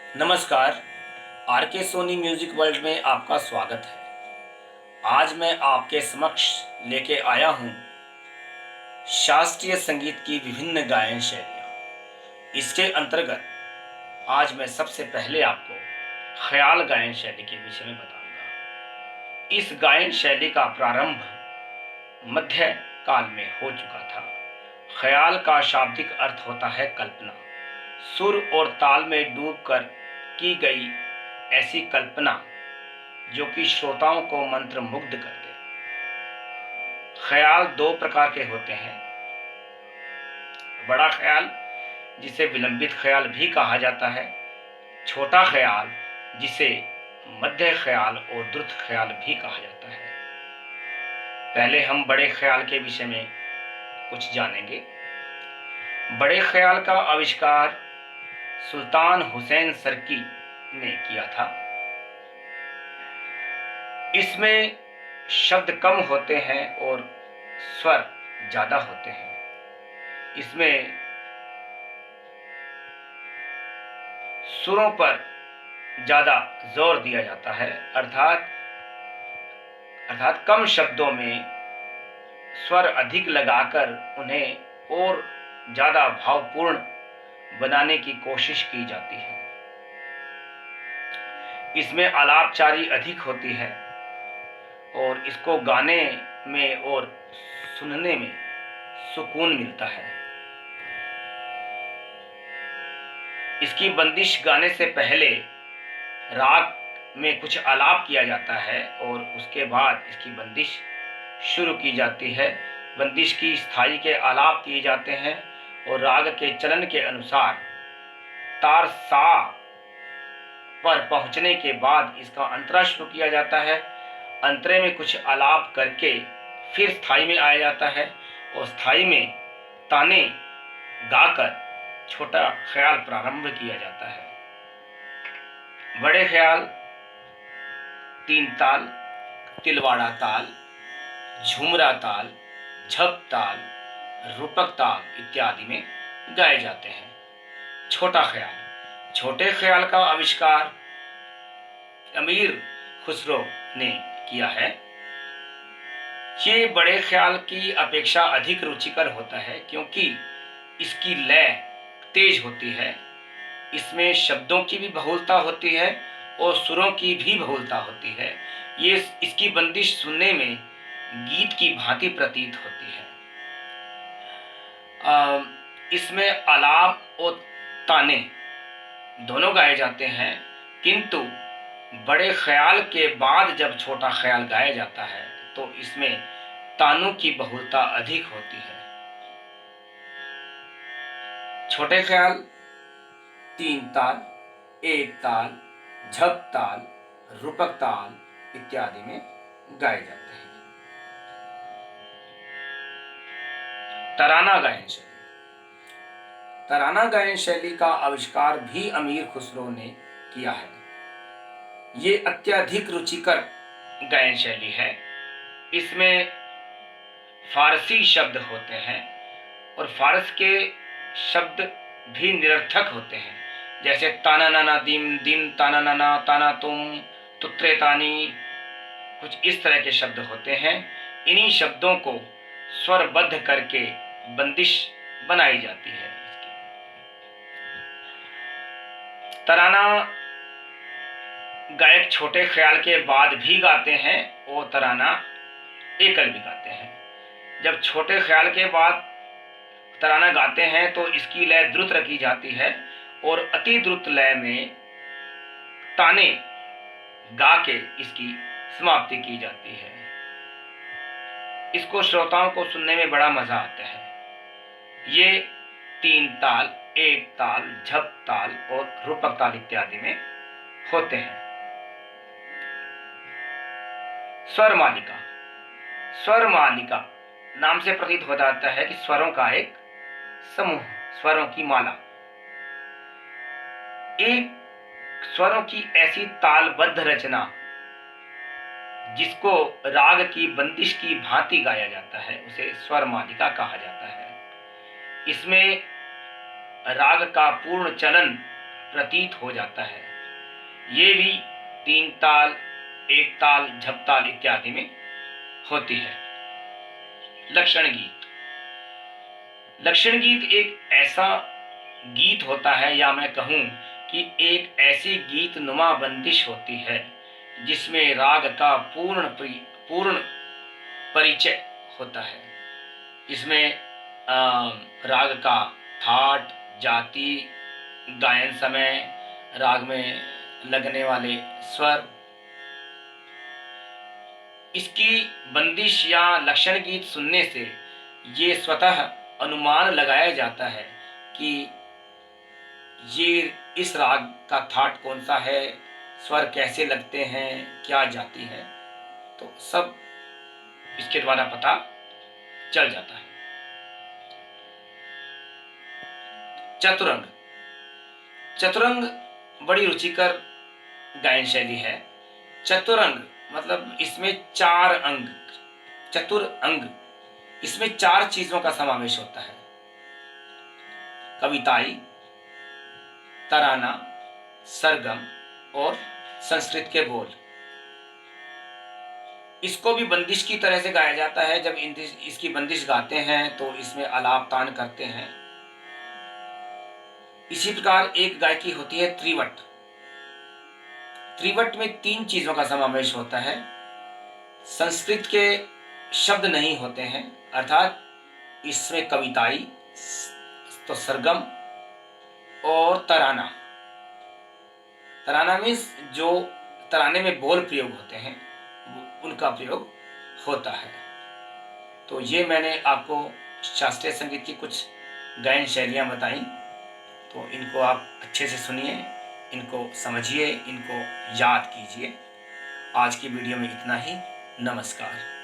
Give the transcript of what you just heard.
नमस्कार। आर के Soni music world में आपका स्वागत है। आज मैं आपके समक्ष लेके आया हूँ शास्त्रीय संगीत की विभिन्न गायन शैलियाँ। इसके अंतर्गत आज मैं सबसे पहले आपको ख्याल गायन शैली के विषय में बताऊंगा। इस गायन शैली का प्रारंभ मध्य काल में हो चुका था। ख्याल का शाब्दिक अर्थ होता है कल्पना, सुर और ताल में डूबकर की गई ऐसी कल्पना जो कि श्रोताओं को मंत्र मुग्ध कर दे। ख्याल दो प्रकार के होते हैं। बड़ा ख्याल जिसे विलंबित ख्याल भी कहा जाता है, छोटा ख्याल जिसे मध्य ख्याल और द्रुत ख्याल भी कहा जाता है। पहले हम बड़े ख्याल के विषय में कुछ जानेंगे। बड़े ख्याल का आविष्कार सुल्तान हुसैन सर्की ने किया था। इसमें शब्द कम होते हैं और स्वर ज्यादा होते हैं। इसमें सुरों पर ज्यादा जोर दिया जाता है, अर्थात कम शब्दों में स्वर अधिक लगाकर उन्हें और ज्यादा भावपूर्ण बनाने की कोशिश की जाती है। इसमें आलापचारी अधिक होती है और इसको गाने में और सुनने में सुकून मिलता है। इसकी बंदिश गाने से पहले राग में कुछ आलाप किया जाता है और उसके बाद इसकी बंदिश शुरू की जाती है। बंदिश की स्थाई के आलाप किए जाते हैं और राग के चलन के अनुसार तार सा पर पहुंचने के बाद इसका अंतरा शुरू किया जाता है। अंतरे में कुछ आलाप करके फिर स्थाई में आया जाता है और स्थाई में ताने गाकर छोटा ख्याल प्रारंभ किया जाता है। बड़े ख्याल तीन ताल, तिलवाड़ा ताल, झुमरा ताल, झप ताल, रूपक ताल इत्यादि में गाए जाते हैं। छोटा ख्याल, छोटे ख्याल का आविष्कार अमीर खुसरो ने किया है। ये बड़े ख्याल की अपेक्षा अधिक रुचिकर होता है क्योंकि इसकी लय तेज होती है। इसमें शब्दों की भी बहुलता होती है और सुरों की भी बहुलता होती है। ये इसकी बंदिश सुनने में गीत की भांति प्रतीत होती है। इसमें आलाप और ताने दोनों गाए जाते हैं, किंतु बड़े ख्याल के बाद जब छोटा ख्याल गाया जाता है तो इसमें तानों की बहुलता अधिक होती है। छोटे ख्याल तीन ताल, एक ताल, झप ताल, रूपक ताल इत्यादि में गाए जाते हैं। तराना गायन शैली, तराना गायन शैली का आविष्कार भी अमीर खुसरो ने किया है। ये अत्यधिक रुचिकर गायन शैली है। इसमें फारसी शब्द होते हैं और फारस के शब्द भी निरर्थक होते हैं, जैसे ताना नाना दिम दिम, ताना नाना ताना तुम, तुत्रे तानी, कुछ इस तरह के शब्द होते हैं। इन्हीं शब्दों को स्वरबद्ध करके बंदिश बनाई जाती है। तराना गायक छोटे ख्याल के बाद भी गाते हैं और तराना एकल भी गाते हैं। जब छोटे ख्याल के बाद तराना गाते हैं तो इसकी लय द्रुत रखी जाती है और अति द्रुत लय में ताने गा के इसकी समाप्ति की जाती है। इसको श्रोताओं को सुनने में बड़ा मजा आता है। ये तीन ताल, एक ताल, झप ताल और रूपक ताल इत्यादि में होते हैं। स्वर मालिका, स्वर मालिका नाम से प्रतीत हो जाता है कि स्वरों का एक समूह, स्वरों की माला। एक स्वरों की ऐसी तालबद्ध रचना जिसको राग की बंदिश की भांति गाया जाता है उसे स्वर मालिका कहा जाता है। इसमें राग का पूर्ण चलन प्रतीत हो जाता है। ये भी तीन ताल, एक ताल, झपताल इत्यादि में होती है। लक्षण गीत। लक्षण गीत एक ऐसा गीत होता है, या मैं कहूं कि एक ऐसी गीत नुमा बंदिश होती है जिसमें राग का पूर्ण परिचय होता है। इसमें राग का थाट, जाति, गायन समय, राग में लगने वाले स्वर, इसकी बंदिश या लक्षण गीत सुनने से ये स्वतः अनुमान लगाया जाता है कि ये इस राग का थाट कौन सा है, स्वर कैसे लगते हैं, क्या जाति है, तो सब इसके द्वारा पता चल जाता है। चतुरंग। चतुरंग बड़ी रुचिकर गायन शैली है। चतुरंग मतलब इसमें चार अंग, चतुर अंग, इसमें चार चीजों का समावेश होता है। कविताई, तराना, सरगम और संस्कृत के बोल। इसको भी बंदिश की तरह से गाया जाता है। जब इसकी बंदिश गाते हैं तो इसमें आलाप तान करते हैं। इसी प्रकार एक गायकी होती है त्रिवट। त्रिवट में तीन चीजों का समावेश होता है। संस्कृत के शब्द नहीं होते हैं, अर्थात इसमें कविताई, तो सरगम और तराना। तराना में जो तराने में बोल प्रयोग होते हैं उनका प्रयोग होता है। तो ये मैंने आपको शास्त्रीय संगीत की कुछ गायन शैलियाँ बताई। तो इनको आप अच्छे से सुनिए, इनको समझिए, इनको याद कीजिए। आज की वीडियो में इतना ही। नमस्कार।